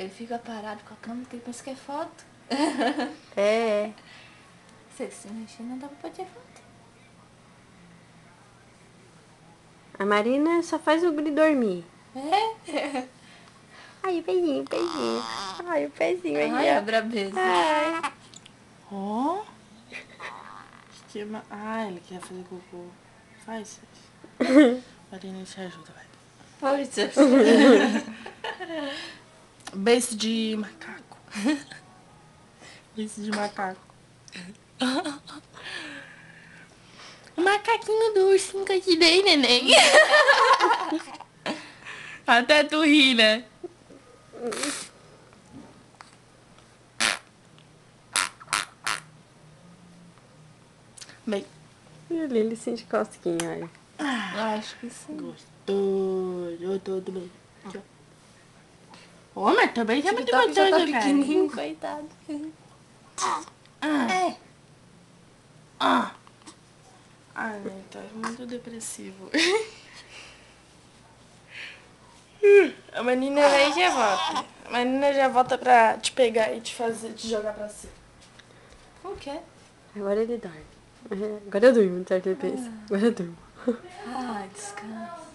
Ele fica parado com a câmera porque ele pensa que é foto. É. Se ele se mexer, não dá pra bater foto. A Marina só faz o guri dormir. É? Ai, o pezinho, o pezinho. Ai, o pezinho aí, Ai, ó. a brabeza. Ai. Ó. Ah, ele quer fazer cocô. Faz. Marina te ajuda, vai. Força. Beijo de macaco. Beijo de macaco. O macaquinho do ursinho que eu te dei, neném. Até tu ri, né? Bem, Ele sente cosquinha, olha. Acho que sim. gostoso. Todo bem. Aqui, ó. Ô, mas também é muito TikTok já tá gostoso, cara. pequenininho, coitado. É. Ah. Ai, tá muito depressivo. A menina vem e já volta. A menina já volta pra te pegar e te jogar pra cima. O quê? Agora ele dorme. Agora eu durmo, certo? Ele pensa. Agora eu durmo. Ah, descansa.